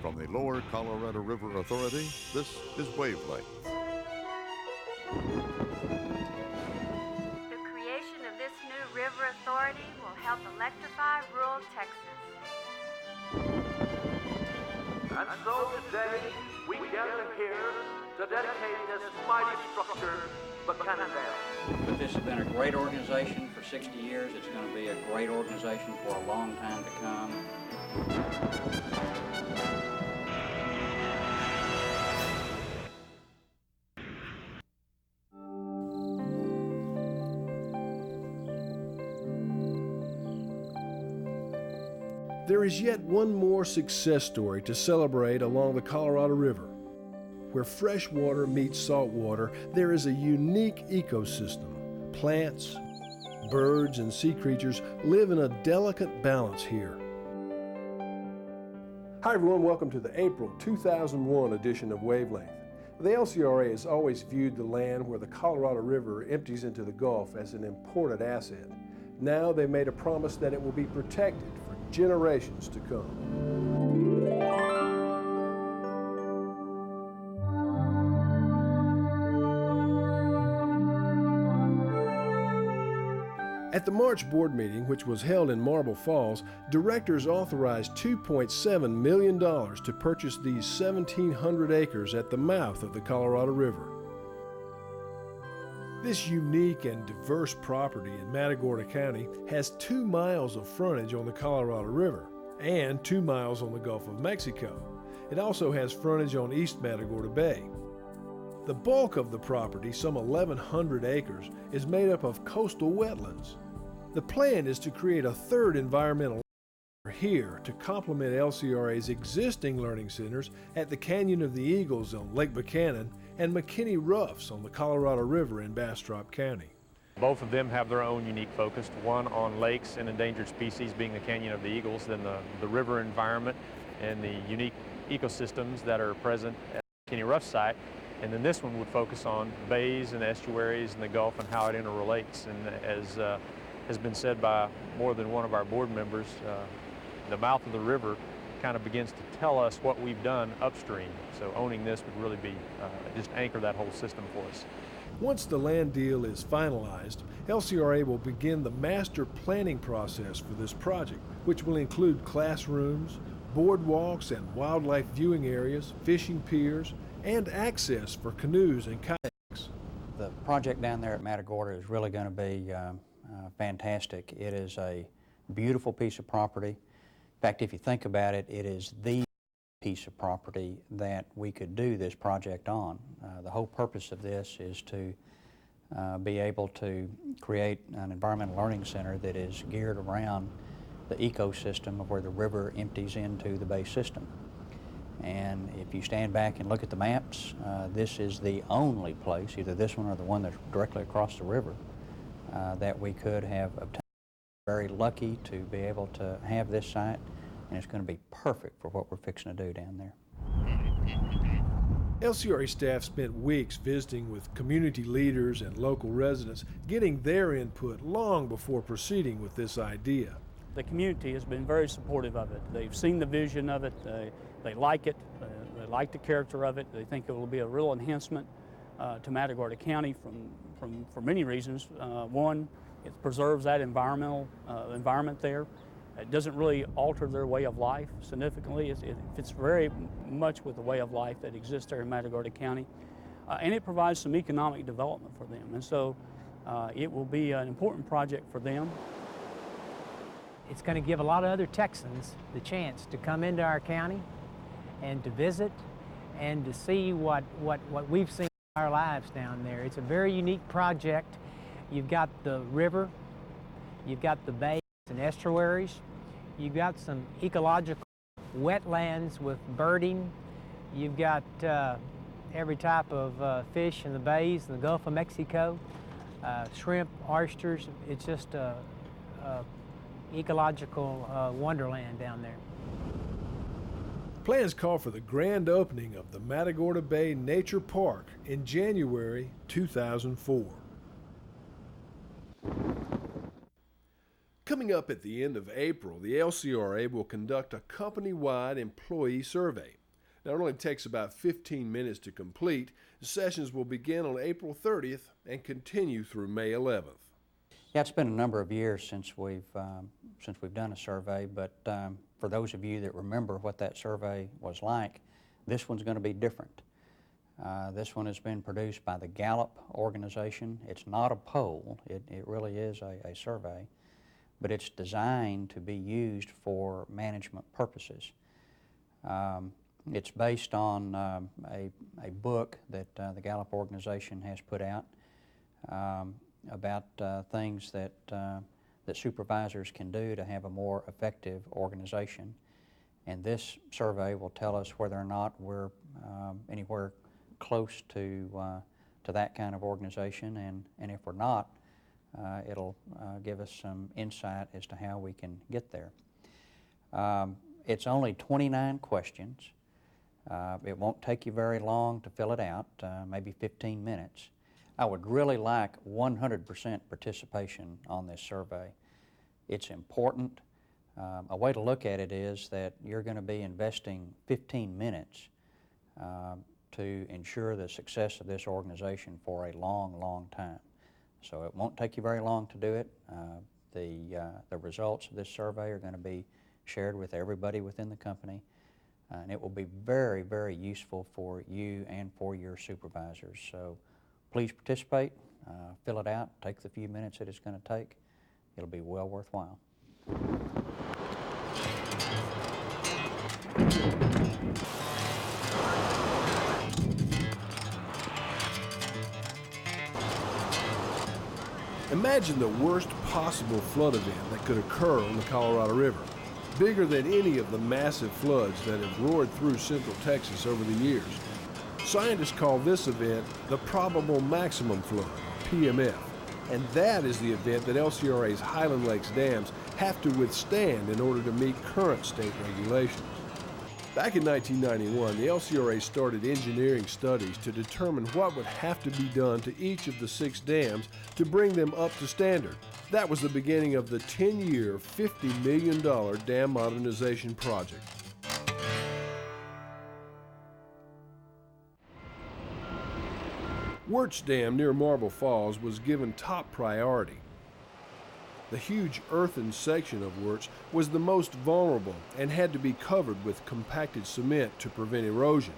From the Lower Colorado River Authority, this is Wavelength. The creation of this new river authority will help electrify rural Texas. And so today, we gather here to dedicate this mighty structure, Buchanan Dam. But this has been a great organization for 60 years. It's going to be a great organization for a long time to come. There is yet one more success story to celebrate along the Colorado River. Where fresh water meets salt water, there is a unique ecosystem. Plants, birds, and sea creatures live in a delicate balance here. Hi everyone, welcome to the April 2001 edition of Wavelength. The LCRA has always viewed the land where the Colorado River empties into the Gulf as an important asset. Now they've made a promise that it will be protected for generations to come. At the March board meeting, which was held in Marble Falls, directors authorized $2.7 million to purchase these 1,700 acres at the mouth of the Colorado River. This unique and diverse property in Matagorda County has 2 miles of frontage on the Colorado River and 2 miles on the Gulf of Mexico. It also has frontage on East Matagorda Bay. The bulk of the property, some 1,100 acres, is made up of coastal wetlands. The plan is to create a third environmental here to complement LCRA's existing learning centers at the Canyon of the Eagles on Lake Buchanan and McKinney Roughs on the Colorado River in Bastrop County. Both of them have their own unique focus, one on lakes and endangered species being the Canyon of the Eagles, then the river environment and the unique ecosystems that are present at the McKinney Roughs site. And then this one would focus on bays and estuaries and the Gulf and how it interrelates. And as has been said by more than one of our board members, the mouth of the river kind of begins to tell us what we've done upstream. So owning this would really be just anchor that whole system for us. Once the land deal is finalized, LCRA will begin the master planning process for this project, which will include classrooms, boardwalks and wildlife viewing areas, fishing piers, and access for canoes and kayaks. The project down there at Matagorda is really going to be fantastic. It is a beautiful piece of property. In fact, if you think about it, it is the piece of property that we could do this project on. The whole purpose of this is to be able to create an environmental learning center that is geared around the ecosystem of where the river empties into the bay system. And if you stand back and look at the maps, this is the only place, either this one or the one that's directly across the river, that we could have obtained. Very lucky to be able to have this site, and it's going to be perfect for what we're fixing to do down there. LCRA staff spent weeks visiting with community leaders and local residents, getting their input long before proceeding with this idea. The community has been very supportive of it. They've seen the vision of it, they like it, they like the character of it, they think it will be a real enhancement to Matagorda County for many reasons. One, it preserves that environment there. It doesn't really alter their way of life significantly. It fits very much with the way of life that exists there in Matagorda County. And it provides some economic development for them. And so it will be an important project for them. It's going to give a lot of other Texans the chance to come into our county and to visit and to see what we've seen in our lives down there. It's a very unique project. You've got the river, you've got the bays and estuaries, you've got some ecological wetlands with birding, you've got every type of fish in the bays in the Gulf of Mexico, shrimp, oysters. It's just a ecological wonderland down there. Plans call for the grand opening of the Matagorda Bay Nature Park in January 2004. Coming up at the end of April, the LCRA will conduct a company-wide employee survey. Now, it only takes about 15 minutes to complete. The sessions will begin on April 30th and continue through May 11th. Yeah, it's been a number of years since we've done a survey, but for those of you that remember what that survey was like, this one's going to be different. This one has been produced by the Gallup organization. It's not a poll, it really is a survey, but it's designed to be used for management purposes. It's based on a book that the Gallup organization has put out about things that supervisors can do to have a more effective organization. And this survey will tell us whether or not we're anywhere close to that kind of organization, and if we're not, it'll give us some insight as to how we can get there. It's only 29 questions. It won't take you very long to fill it out, maybe 15 minutes. I would really like 100% participation on this survey. It's important. A way to look at it is that you're going to be investing 15 minutes to ensure the success of this organization for a long, long time. So it won't take you very long to do it. The results of this survey are going to be shared with everybody within the company, and it will be very, very useful for you and for your supervisors. So please participate, fill it out, take the few minutes that it's going to take. It'll be well worthwhile. Imagine the worst possible flood event that could occur on the Colorado River, bigger than any of the massive floods that have roared through central Texas over the years. Scientists call this event the probable maximum flood, PMF, and that is the event that LCRA's Highland Lakes dams have to withstand in order to meet current state regulations. Back in 1991, the LCRA started engineering studies to determine what would have to be done to each of the 6 dams to bring them up to standard. That was the beginning of the 10-year, $50 million dam modernization project. Wirtz Dam near Marble Falls was given top priority. The huge earthen section of Wirtz was the most vulnerable and had to be covered with compacted cement to prevent erosion.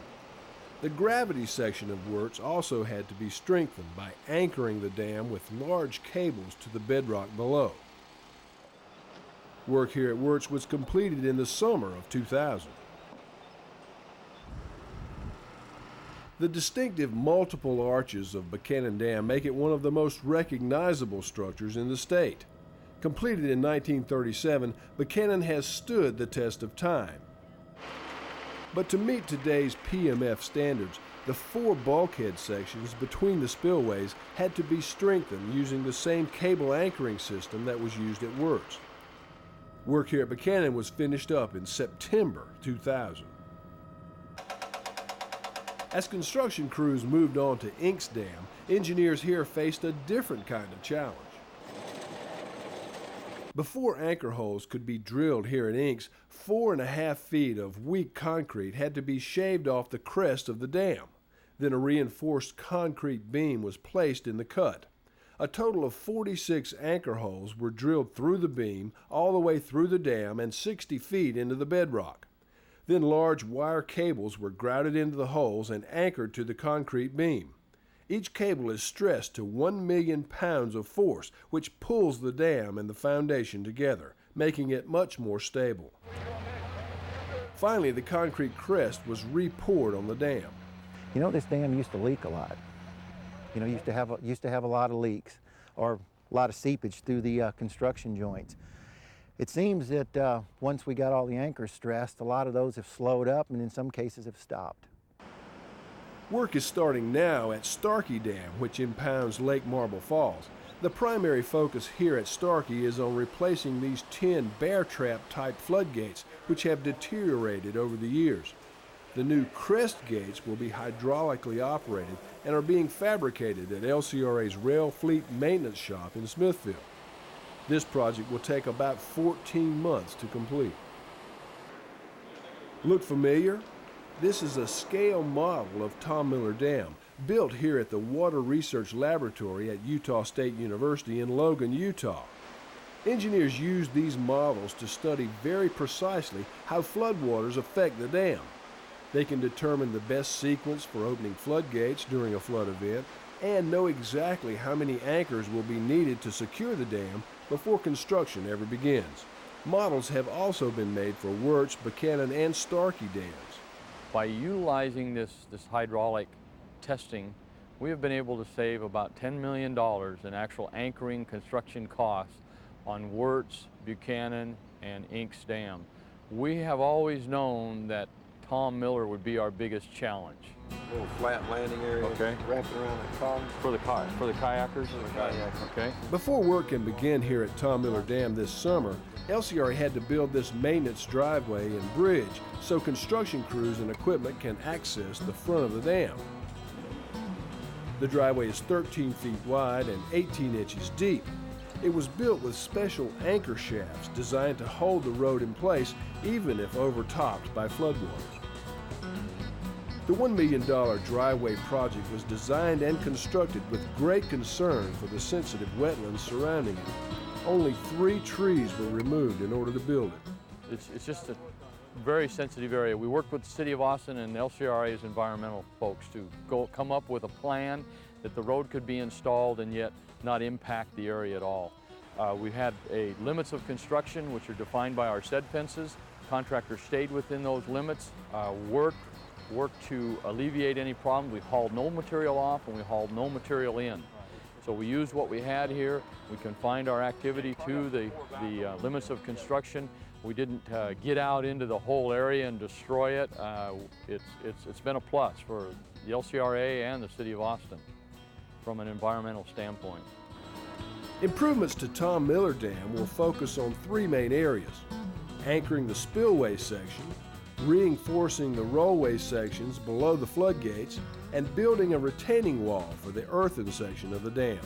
The gravity section of Wirtz also had to be strengthened by anchoring the dam with large cables to the bedrock below. Work here at Wirtz was completed in the summer of 2000. The distinctive multiple arches of Buchanan Dam make it one of the most recognizable structures in the state. Completed in 1937, Buchanan has stood the test of time. But to meet today's PMF standards, the 4 bulkhead sections between the spillways had to be strengthened using the same cable anchoring system that was used at Wirtz. Work here at Buchanan was finished up in September 2000. As construction crews moved on to Inks Dam, engineers here faced a different kind of challenge. Before anchor holes could be drilled here at Inks, 4.5 feet of weak concrete had to be shaved off the crest of the dam. Then a reinforced concrete beam was placed in the cut. A total of 46 anchor holes were drilled through the beam, all the way through the dam and 60 feet into the bedrock. Then large wire cables were grouted into the holes and anchored to the concrete beam. Each cable is stressed to 1 million pounds of force, which pulls the dam and the foundation together, making it much more stable. Finally, the concrete crest was re-poured on the dam. You know, this dam used to leak a lot. You know, used to have a lot of leaks or a lot of seepage through the construction joints. It seems that once we got all the anchors stressed, a lot of those have slowed up and in some cases have stopped. Work is starting now at Starkey Dam, which impounds Lake Marble Falls. The primary focus here at Starkey is on replacing these 10 bear trap type floodgates, which have deteriorated over the years. The new crest gates will be hydraulically operated and are being fabricated at LCRA's Rail Fleet Maintenance Shop in Smithville. This project will take about 14 months to complete. Look familiar? This is a scale model of Tom Miller Dam, built here at the Water Research Laboratory at Utah State University in Logan, Utah. Engineers use these models to study very precisely how floodwaters affect the dam. They can determine the best sequence for opening floodgates during a flood event and know exactly how many anchors will be needed to secure the dam before construction ever begins. Models have also been made for Wirtz, Buchanan, and Starkey dams. By utilizing this hydraulic testing, we have been able to save about $10 million in actual anchoring construction costs on Wirtz, Buchanan, and Inks Dam. We have always known that Tom Miller would be our biggest challenge. A little flat landing area, okay, wrapping around the column. For the kayakers? Okay. Before work can begin here at Tom Miller Dam this summer, LCRA had to build this maintenance driveway and bridge so construction crews and equipment can access the front of the dam. The driveway is 13 feet wide and 18 inches deep. It was built with special anchor shafts designed to hold the road in place even if overtopped by floodwaters. The $1 million driveway project was designed and constructed with great concern for the sensitive wetlands surrounding it. Only 3 trees were removed in order to build it. It's just a very sensitive area. We worked with the City of Austin and LCRA's environmental folks to come up with a plan that the road could be installed and yet not impact the area at all. We had limits of construction which are defined by our said fences. Contractors stayed within those limits, worked to alleviate any problem. We hauled no material off and we hauled no material in. So we used what we had here. We confined our activity to the limits of construction. We didn't get out into the whole area and destroy it. It's been a plus for the LCRA and the City of Austin from an environmental standpoint. Improvements to Tom Miller Dam will focus on 3 main areas: anchoring the spillway section, reinforcing the rollway sections below the floodgates, and building a retaining wall for the earthen section of the dam.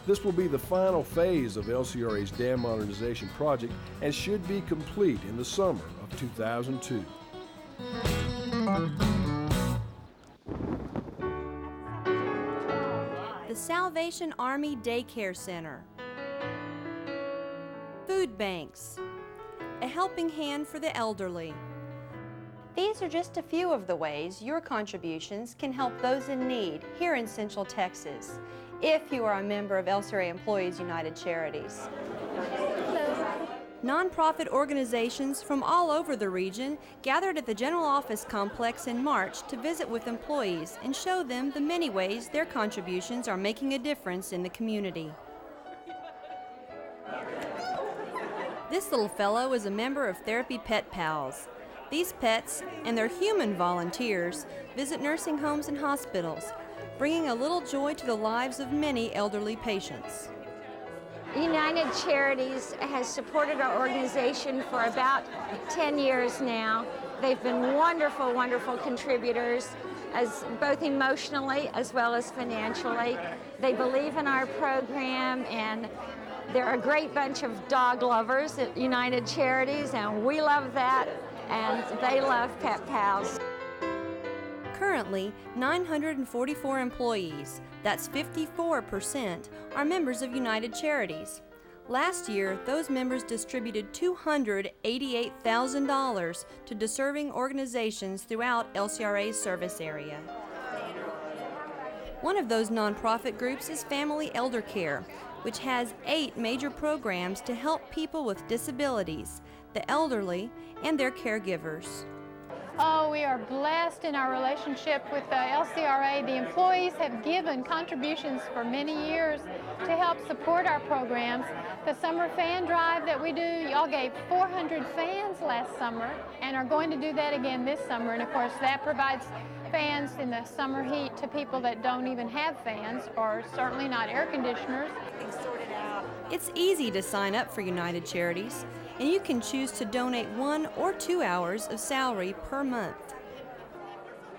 This will be the final phase of LCRA's dam modernization project and should be complete in the summer of 2002. The Salvation Army Daycare Center. Food banks. A helping hand for the elderly. These are just a few of the ways your contributions can help those in need here in Central Texas, if you are a member of LCRA Employees United Charities. Nonprofit organizations from all over the region gathered at the General Office Complex in March to visit with employees and show them the many ways their contributions are making a difference in the community. This little fellow is a member of Therapy Pet Pals. These pets and their human volunteers visit nursing homes and hospitals, bringing a little joy to the lives of many elderly patients. United Charities has supported our organization for about 10 years now. They've been wonderful, wonderful contributors, as both emotionally as well as financially. They believe in our program, and they're a great bunch of dog lovers at United Charities, and we love that, and they love Pet Pals. Currently, 944 employees, that's 54%, are members of United Charities. Last year, those members distributed $288,000 to deserving organizations throughout LCRA's service area. One of those nonprofit groups is Family Elder Care, which has 8 major programs to help people with disabilities, the elderly, and their caregivers. Oh, we are blessed in our relationship with the LCRA. The employees have given contributions for many years to help support our programs. The summer fan drive that we do, y'all gave 400 fans last summer and are going to do that again this summer. And of course, that provides fans in the summer heat to people that don't even have fans, or certainly not air conditioners. It's easy to sign up for United Charities, and you can choose to donate 1 or 2 hours of salary per month.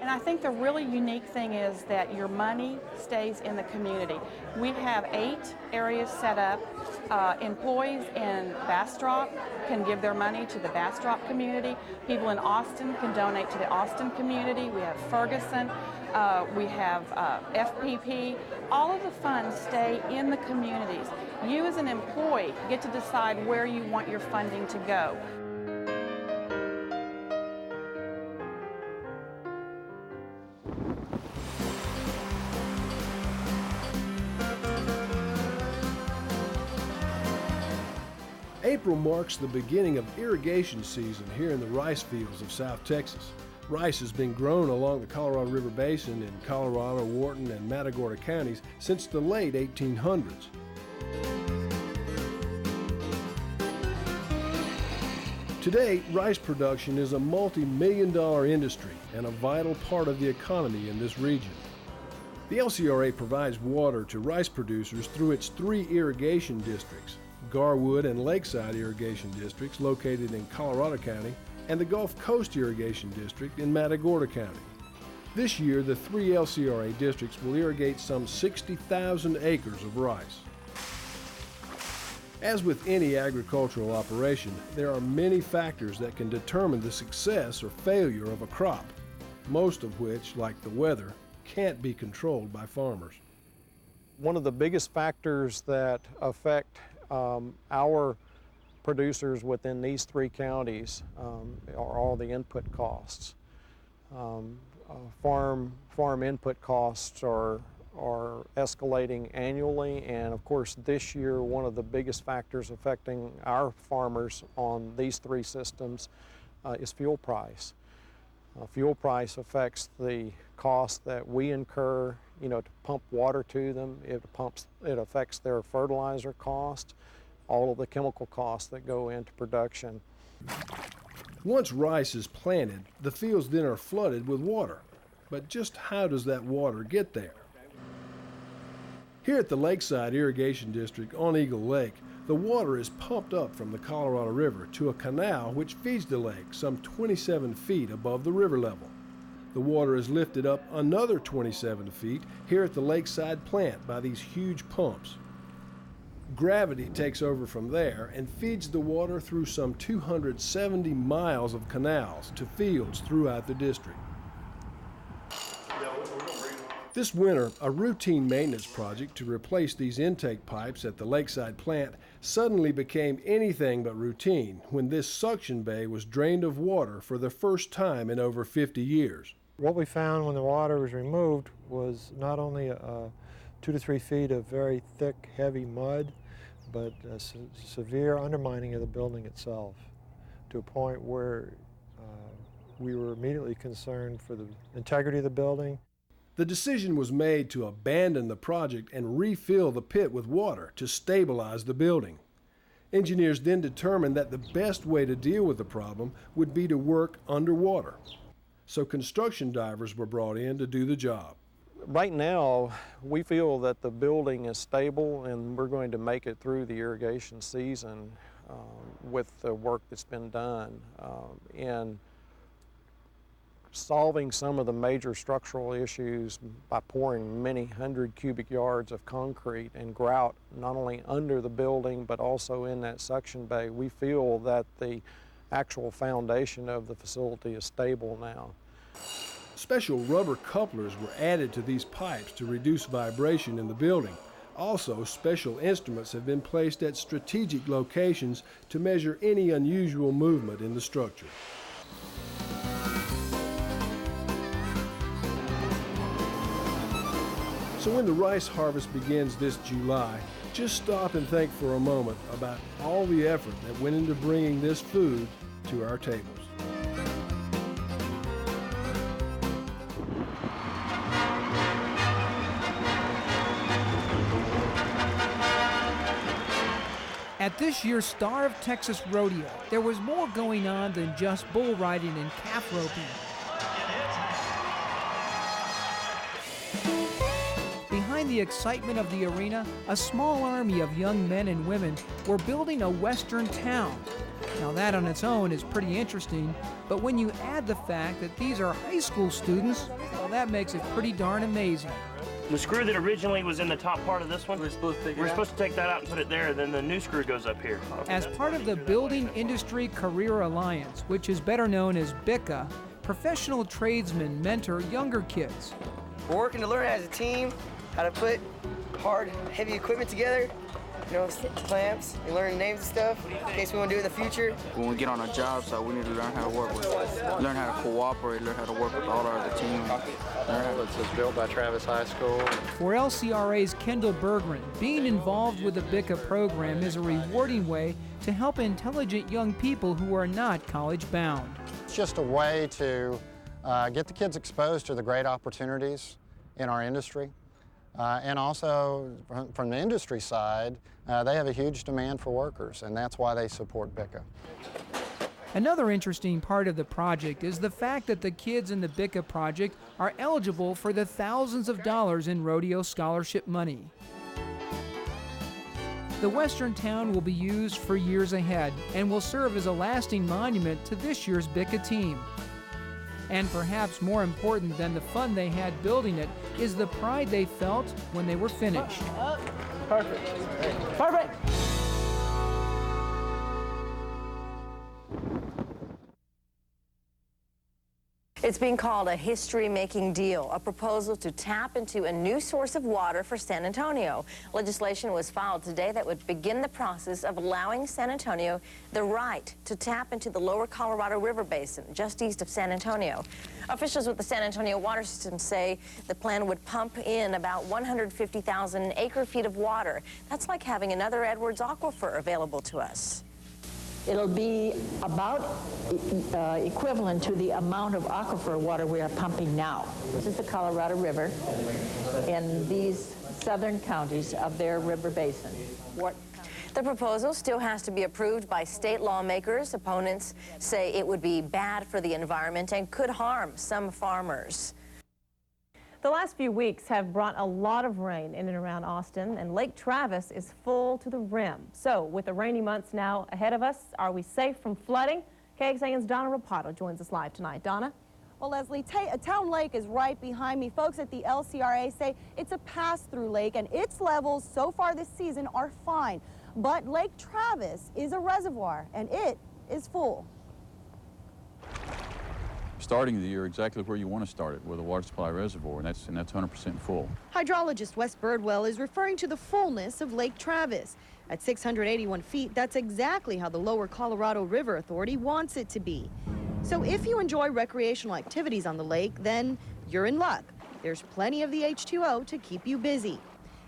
And I think the really unique thing is that your money stays in the community. We have 8 areas set up. Employees in Bastrop can give their money to the Bastrop community. People in Austin can donate to the Austin community. We have Ferguson. We have FPP. All of the funds stay in the communities. You as an employee get to decide where you want your funding to go. April marks the beginning of irrigation season here in the rice fields of South Texas. Rice has been grown along the Colorado River Basin in Colorado, Wharton, and Matagorda counties since the late 1800s. Today, rice production is a multi-million-dollar industry and a vital part of the economy in this region. The LCRA provides water to rice producers through its 3 irrigation districts: Garwood and Lakeside irrigation districts located in Colorado County, and the Gulf Coast Irrigation District in Matagorda County. This year, the 3 LCRA districts will irrigate some 60,000 acres of rice. As with any agricultural operation, there are many factors that can determine the success or failure of a crop, most of which, like the weather, can't be controlled by farmers. One of the biggest factors that affect our producers within these 3 counties are all the input costs. Farm input costs are escalating annually, and of course this year one of the biggest factors affecting our farmers on these 3 systems is fuel price. Fuel price affects the cost that we incur, to pump water to them. It affects their fertilizer cost, all of the chemical costs that go into production. Once rice is planted, the fields then are flooded with water. But just how does that water get there? Here at the Lakeside Irrigation District on Eagle Lake, the water is pumped up from the Colorado River to a canal which feeds the lake some 27 feet above the river level. The water is lifted up another 27 feet here at the Lakeside plant by these huge pumps. Gravity takes over from there and feeds the water through some 270 miles of canals to fields throughout the district. This winter, a routine maintenance project to replace these intake pipes at the Lakeside plant suddenly became anything but routine when this suction bay was drained of water for the first time in over 50 years. What we found when the water was removed was not only 2 to 3 feet of very thick, heavy mud, but a severe undermining of the building itself, to a point where we were immediately concerned for the integrity of the building. The decision was made to abandon the project and refill the pit with water to stabilize the building. Engineers then determined that the best way to deal with the problem would be to work underwater. So construction divers were brought in to do the job. Right now, we feel that the building is stable and we're going to make it through the irrigation season with the work that's been done. And solving some of the major structural issues by pouring many 100 cubic yards of concrete and grout, not only under the building but also in that suction bay, we feel that the actual foundation of the facility is stable now. Special rubber couplers were added to these pipes to reduce vibration in the building. Also, special instruments have been placed at strategic locations to measure any unusual movement in the structure. So when the rice harvest begins this July, just stop and think for a moment about all the effort that went into bringing this food to our tables. At this year's Star of Texas Rodeo, there was more going on than just bull riding and calf roping. Behind the excitement of the arena, a small army of young men and women were building a western town. Now that on its own is pretty interesting, but when you add the fact that these are high school students, well, that makes it pretty darn amazing. The screw that originally was in the top part of this one, we're supposed to take that out and put it there, then the new screw goes up here. As part of the Building Industry Career Alliance, which is better known as BICA, professional tradesmen mentor younger kids. We're working to learn as a team how to put hard, heavy equipment together. You know, clamps, you learn names and stuff in case we want to do it in the future. When we get on our job site, we need to learn how to work with, learn how to cooperate, learn how to work with all our other teams. It's built by Travis High School. For LCRA's Kendall Bergren, being involved with the BICA program is a rewarding way to help intelligent young people who are not college bound. It's just a way to get the kids exposed to the great opportunities in our industry. And also, from the industry side, they have a huge demand for workers, and that's why they support BICA. Another interesting part of the project is the fact that the kids in the BICA project are eligible for the thousands of dollars in rodeo scholarship money. The western town will be used for years ahead and will serve as a lasting monument to this year's BICA team. And perhaps more important than the fun they had building it is the pride they felt when they were finished. Perfect. Perfect. It's being called a history-making deal, a proposal to tap into a new source of water for San Antonio. Legislation was filed today that would begin the process of allowing San Antonio the right to tap into the lower Colorado River Basin, just east of San Antonio. Officials with the San Antonio Water System say the plan would pump in about 150,000 acre-feet of water. That's like having another Edwards Aquifer available to us. It'll be about equivalent to the amount of aquifer water we are pumping now. This is the Colorado River in these southern counties of their river basin. The proposal still has to be approved by state lawmakers. Opponents say it would be bad for the environment and could harm some farmers. The last few weeks have brought a lot of rain in and around Austin, and Lake Travis is full to the rim. So, with the rainy months now ahead of us, are we safe from flooding? KXAN's Donna Rapato joins us live tonight. Donna? Well, Leslie, Town Lake is right behind me. Folks at the LCRA say it's a pass-through lake, and its levels so far this season are fine. But Lake Travis is a reservoir, and it is full. Starting the year exactly where you want to start it, with a water supply reservoir, and that's 100% full. Hydrologist Wes Birdwell is referring to the fullness of Lake Travis. At 681 feet, that's exactly how the Lower Colorado River Authority wants it to be. So if you enjoy recreational activities on the lake, then you're in luck. There's plenty of the H2O to keep you busy.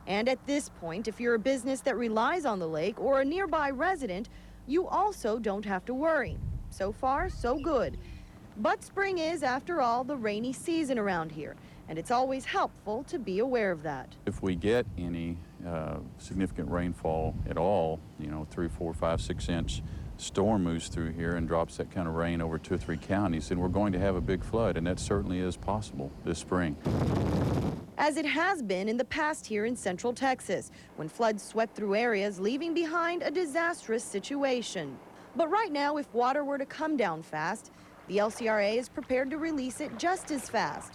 And at this point, if you're a business that relies on the lake or a nearby resident, you also don't have to worry. So far, so good. But spring is, after all, the rainy season around here, and it's always helpful to be aware of that. If we get any significant rainfall at all, 3, 4, 5, 6 inch storm moves through here and drops that kind of rain over 2 or 3 counties, then we're going to have a big flood, and that certainly is possible this spring. As it has been in the past here in Central Texas, when floods swept through areas, leaving behind a disastrous situation. But right now, if water were to come down fast, the LCRA is prepared to release it just as fast.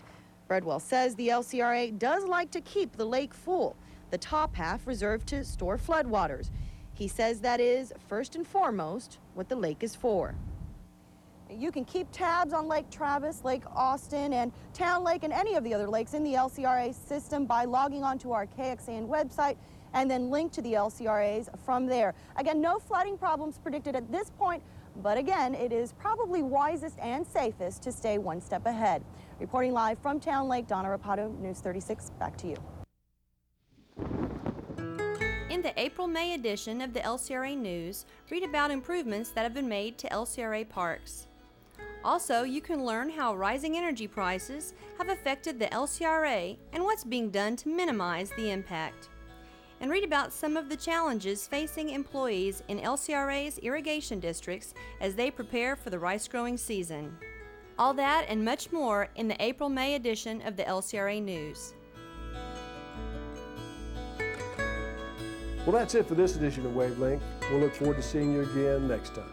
Birdwell says the LCRA does like to keep the lake full, the top half reserved to store floodwaters. He says that is, first and foremost, what the lake is for. You can keep tabs on Lake Travis, Lake Austin, and Town Lake, and any of the other lakes in the LCRA system by logging onto our KXAN website and then link to the LCRAs from there. Again, no flooding problems predicted at this point, but again, it is probably wisest and safest to stay one step ahead. Reporting live from Town Lake, Donna Rapato, News 36, back to you. In the April-May edition of the LCRA News, read about improvements that have been made to LCRA parks. Also, you can learn how rising energy prices have affected the LCRA and what's being done to minimize the impact. And read about some of the challenges facing employees in LCRA's irrigation districts as they prepare for the rice growing season. All that and much more in the April-May edition of the LCRA News. Well, that's it for this edition of Wavelength. We'll look forward to seeing you again next time.